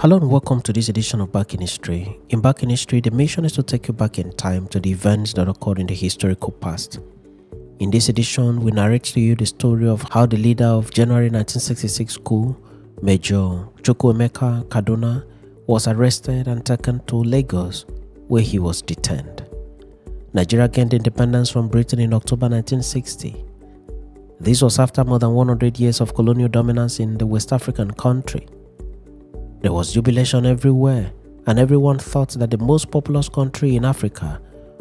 Hello and welcome to this edition of Back in History. In Back in History, the mission is to take you back in time to the events that occurred in the historical past. In this edition, we narrate to you the story of how the leader of January 1966 coup, Major Chukwuemeka Kaduna, was arrested and taken to Lagos, where he was detained. Nigeria gained independence from Britain in October 1960. This was after more than 100 years of colonial dominance in the West African country. There was jubilation everywhere, and everyone thought that the most populous country in Africa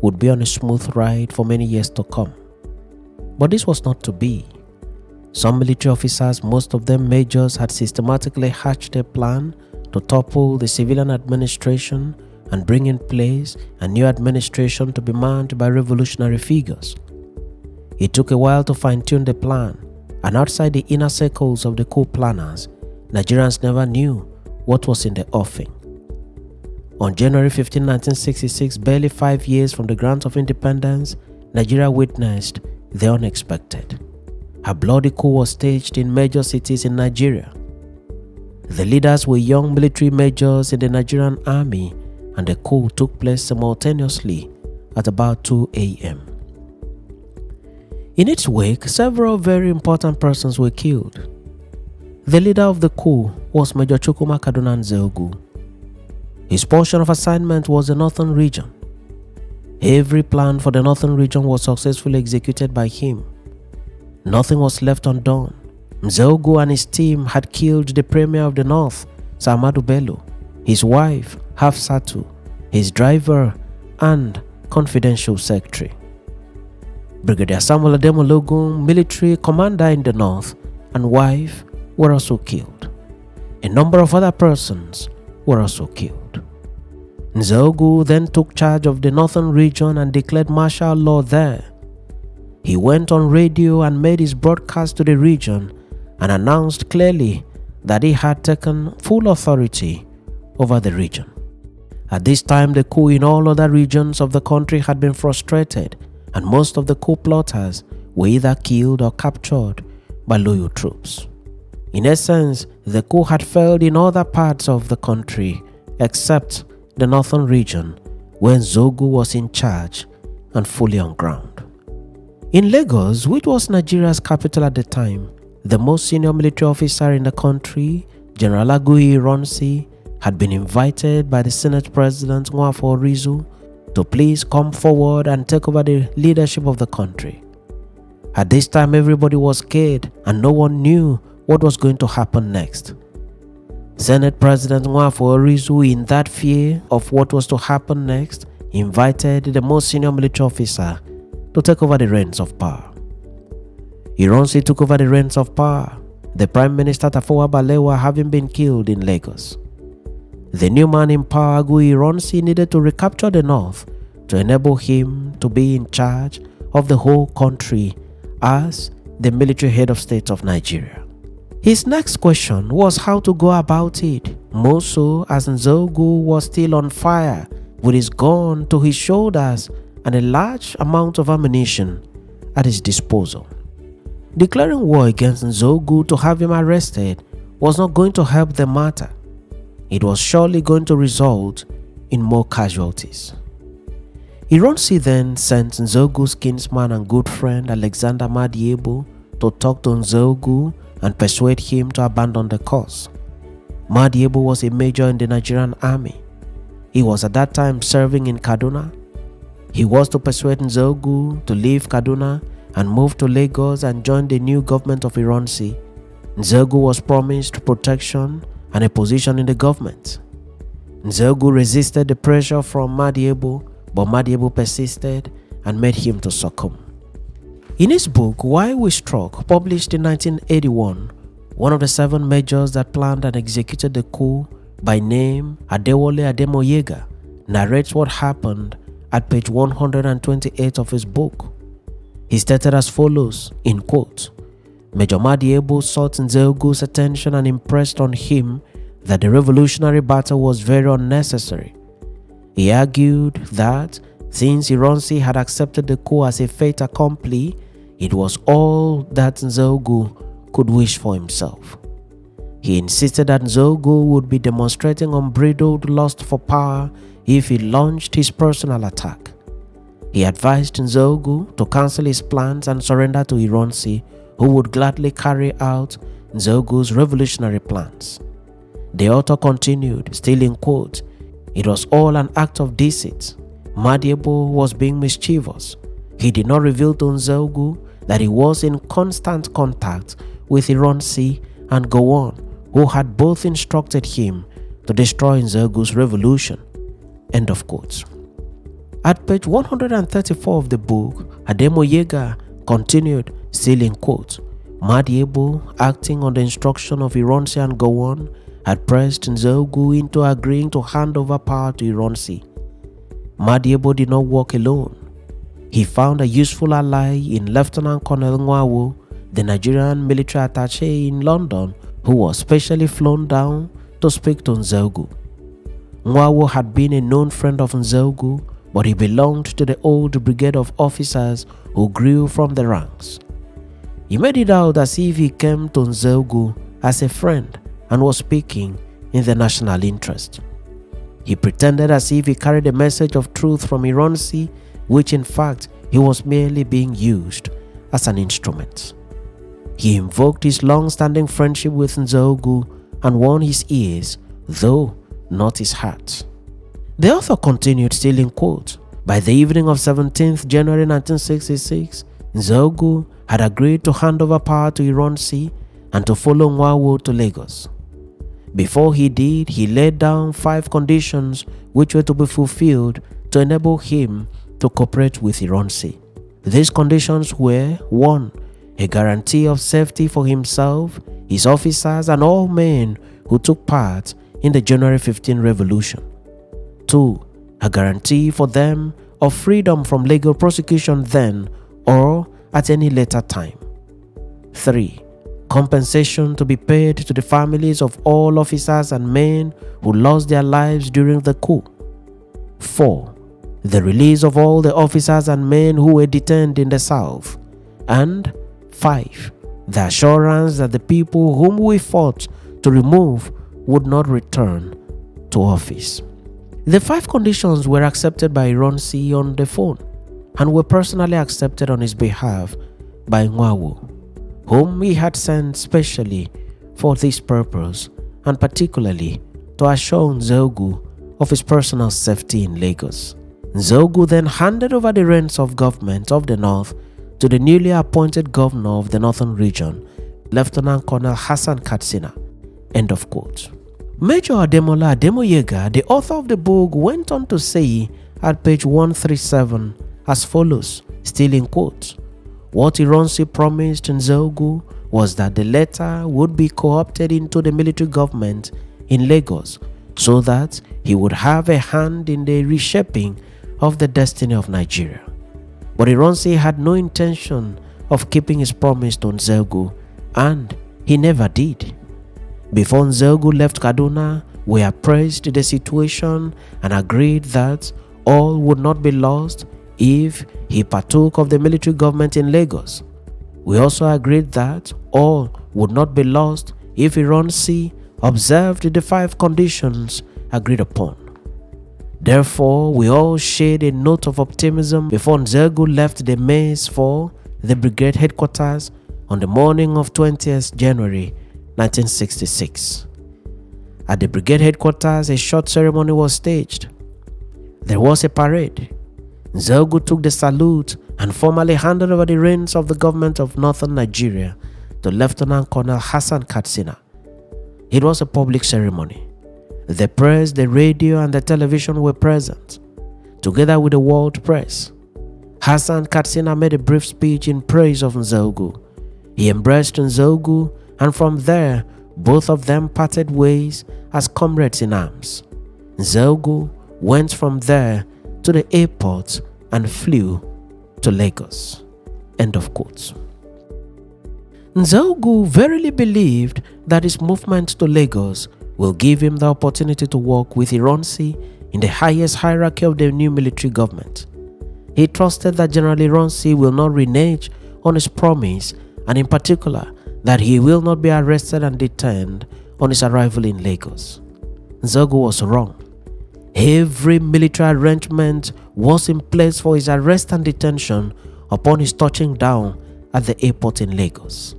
would be on a smooth ride for many years to come. But this was not to be. Some military officers, most of them majors, had systematically hatched a plan to topple the civilian administration and bring in place a new administration to be manned by revolutionary figures. It took a while to fine-tune the plan, and outside the inner circles of the coup planners, Nigerians never knew what was in the offing. On January 15, 1966, barely 5 years from the grant of independence, Nigeria witnessed the unexpected. A bloody coup was staged in major cities in Nigeria. The leaders were young military majors in the Nigerian army, and the coup took place simultaneously at about 2 a.m. In its wake, several very important persons were killed. The leader of the coup was Major Chukwuemeka Kaduna Nzeogwu. His portion of assignment was the northern region. Every plan for the northern region was successfully executed by him. Nothing was left undone. Nzeogwu and his team had killed the premier of the north, Sir Ahmadu Bello, his wife, Hafsatu, his driver, and confidential secretary. Brigadier Samuel Ademologun, military commander in the north, and wife were also killed. A number of other persons were also killed. Nzeogwu then took charge of the northern region and declared martial law there. He went on radio and made his broadcast to the region and announced clearly that he had taken full authority over the region. At this time, the coup in all other regions of the country had been frustrated, and most of the coup plotters were either killed or captured by loyal troops. In essence, the coup had failed in other parts of the country except the northern region, where Nzeogwu was in charge and fully on ground. In Lagos, which was Nigeria's capital at the time, the most senior military officer in the country, General Ironsi, had been invited by the Senate President Nzeogwu to please come forward and take over the leadership of the country. At this time, everybody was scared and no one knew what was going to happen next. Senate President Nzeogwu, in that fear of what was to happen next, invited the most senior military officer to take over the reins of power. Ironsi took over the reins of power, the Prime Minister Tafawa Balewa having been killed in Lagos. The new man in power, Ironsi, needed to recapture the north to enable him to be in charge of the whole country as the military head of state of Nigeria. His next question was how to go about it, more so as Nzeogwu was still on fire with his gun to his shoulders and a large amount of ammunition at his disposal. Declaring war against Nzeogwu to have him arrested was not going to help the matter. It was surely going to result in more casualties. Ironsi then sent Nzeogwu's kinsman and good friend Alexander Madiebo to talk to Nzeogwu and persuade him to abandon the cause. Madiebo was a major in the Nigerian army. He was at that time serving in Kaduna. He was to persuade Nzeogwu to leave Kaduna and move to Lagos and join the new government of Ironsi. Nzeogwu was promised protection and a position in the government. Nzeogwu resisted the pressure from Madiebo, but Madiebo persisted and made him to succumb. In his book, Why We Struck, published in 1981, one of the 7 majors that planned and executed the coup, by name Adewale Ademoyega, narrates what happened at page 128 of his book. He stated as follows, in quote, Major Madiebo sought Nzeogwu's attention and impressed on him that the revolutionary battle was very unnecessary. He argued that since Ironsi had accepted the coup as a fait accompli, it was all that Nzeogwu could wish for himself. He insisted that Nzeogwu would be demonstrating unbridled lust for power if he launched his personal attack. He advised Nzeogwu to cancel his plans and surrender to Ironsi, who would gladly carry out Nzeogwu's revolutionary plans. The author continued, still in quote, "It was all an act of deceit. Madiebo was being mischievous. He did not reveal to Nzeogwu that he was in constant contact with Ironsi and Gowon, who had both instructed him to destroy Nzeogwu's revolution." End of quote. At page 134 of the book, Ademoyega continued, still in quote, "Madiebo, acting on the instruction of Ironsi and Gowon, had pressed Nzeogwu into agreeing to hand over power to Ironsi. Madiebo did not work alone. He found a useful ally in Lieutenant Colonel Nzeogwu, the Nigerian military attaché in London, who was specially flown down to speak to Nzeogwu. Nzeogwu had been a known friend of Nzeogwu, but he belonged to the old brigade of officers who grew from the ranks. He made it out as if he came to Nzeogwu as a friend and was speaking in the national interest. He pretended as if he carried a message of truth from Ironsi, which in fact he was merely being used as an instrument. He invoked his long-standing friendship with Nzeogwu and won his ears, though not his heart. The author continued, still in quote, "By the evening of 17th January 1966, Nzeogwu had agreed to hand over power to Ironsi and to follow Nzeogwu to Lagos. Before he did, he laid down 5 conditions which were to be fulfilled to enable him to cooperate with Ironsi. These conditions were: 1. A guarantee of safety for himself, his officers, and all men who took part in the January 15 revolution. 2. A guarantee for them of freedom from legal prosecution then or at any later time. 3. Compensation to be paid to the families of all officers and men who lost their lives during the coup. 4. The release of all the officers and men who were detained in the South. And 5. The assurance that the people whom we fought to remove would not return to office." The 5 conditions were accepted by Ironsi on the phone and were personally accepted on his behalf by Nzeogwu, whom he had sent specially for this purpose and particularly to assure Nzeogwu of his personal safety in Lagos. Nzeogwu then handed over the reins of government of the North to the newly appointed governor of the Northern Region, Lieutenant Colonel Hassan Katsina. End of quote. Major Ademola Ademoyega, the author of the book, went on to say at page 137 as follows, still in quote, "What Ironsi promised Nzeogwu was that the latter would be co-opted into the military government in Lagos so that he would have a hand in the reshaping of the destiny of Nigeria. But Ironsi had no intention of keeping his promise to Nzeogwu, and he never did. Before Nzeogwu left Kaduna, we appraised the situation and agreed that all would not be lost if he partook of the military government in Lagos. We also agreed that all would not be lost if Ironsi observed the 5 conditions agreed upon. Therefore, we all shared a note of optimism before Nzeogwu left the maize for the brigade headquarters on the morning of 20th January 1966. At the brigade headquarters, a short ceremony was staged. There was a parade. Nzeogwu took the salute and formally handed over the reins of the government of northern Nigeria to Lieutenant Colonel Hassan Katsina. It was a public ceremony. The press, the radio, and the television were present, together with the world press. Hassan Katsina made a brief speech in praise of Nzeogwu. He embraced Nzeogwu, and from there, both of them parted ways as comrades in arms. Nzeogwu went from there to the airport and flew to Lagos. End of quote. Nzeogwu verily believed that his movement to Lagos will give him the opportunity to work with Ironsi in the highest hierarchy of the new military government. He trusted that General Ironsi will not renege on his promise, and in particular that he will not be arrested and detained on his arrival in Lagos. Nzeogwu was wrong. Every military arrangement was in place for his arrest and detention upon his touching down at the airport in Lagos.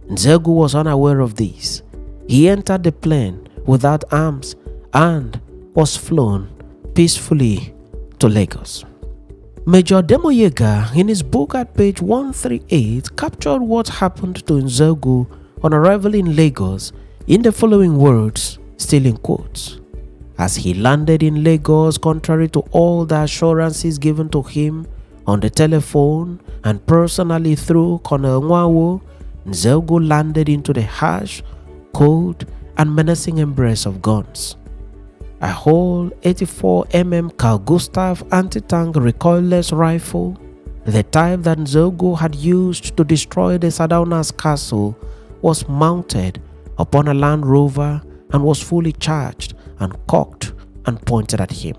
Nzeogwu was unaware of this. He entered the plane without arms and was flown peacefully to Lagos. Major Demoyega, in his book at page 138, captured what happened to Nzeogwu on arrival in Lagos in the following words, still in quotes. As he landed in Lagos, contrary to all the assurances given to him on the telephone and personally through Colonel Nzeogwu, Nzeogwu landed into the harsh, cold, and menacing embrace of guns. A whole 84mm Carl Gustav anti-tank recoilless rifle, the type that Nzeogwu had used to destroy the Sardauna's castle, was mounted upon a Land Rover and was fully charged and cocked and pointed at him.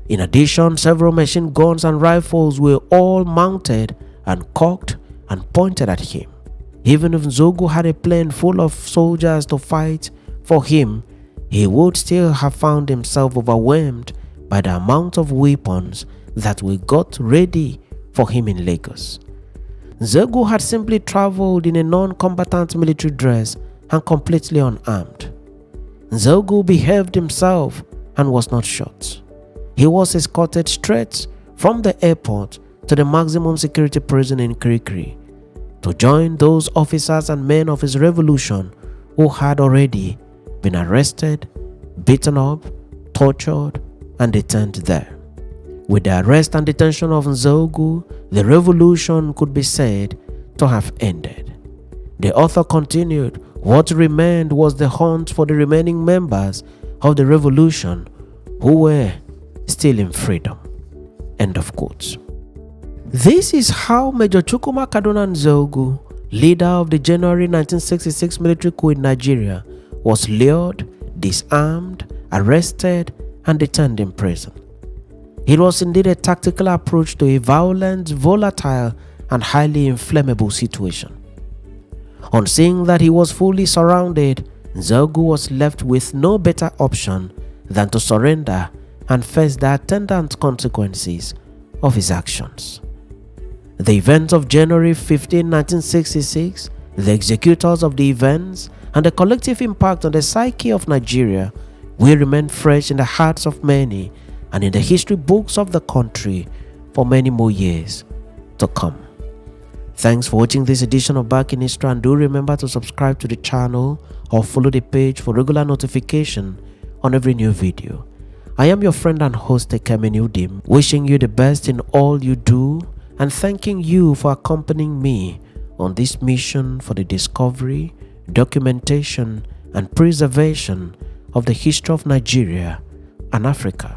In addition, several machine guns and rifles were all mounted and cocked and pointed at him. Even if Nzeogwu had a plane full of soldiers to fight for him, he would still have found himself overwhelmed by the amount of weapons that were got ready for him in Lagos. Nzeogwu had simply traveled in a non-combatant military dress and completely unarmed. Nzeogwu behaved himself and was not shot. He was escorted straight from the airport to the maximum security prison in Kirikiri to join those officers and men of his revolution who had already been arrested, beaten up, tortured, and detained there. With the arrest and detention of Nzeogwu, the revolution could be said to have ended. The author continued, what remained was the hunt for the remaining members of the revolution who were still in freedom. End of quotes. This is how Major Chukwuma Kaduna Nzeogwu, leader of the January 1966 military coup in Nigeria, was lured, disarmed, arrested, and detained in prison. It was indeed a tactical approach to a violent, volatile, and highly inflammable situation. On seeing that he was fully surrounded, Nzeogwu was left with no better option than to surrender and face the attendant consequences of his actions. The events of January 15, 1966, the executors of the events, and the collective impact on the psyche of Nigeria will remain fresh in the hearts of many and in the history books of the country for many more years to come. Thanks for watching this edition of Back in History, and do remember to subscribe to the channel or follow the page for regular notification on every new video. I am your friend and host Ekeme Udim, wishing you the best in all you do and thanking you for accompanying me on this mission for the discovery, documentation, and preservation of the history of Nigeria and Africa.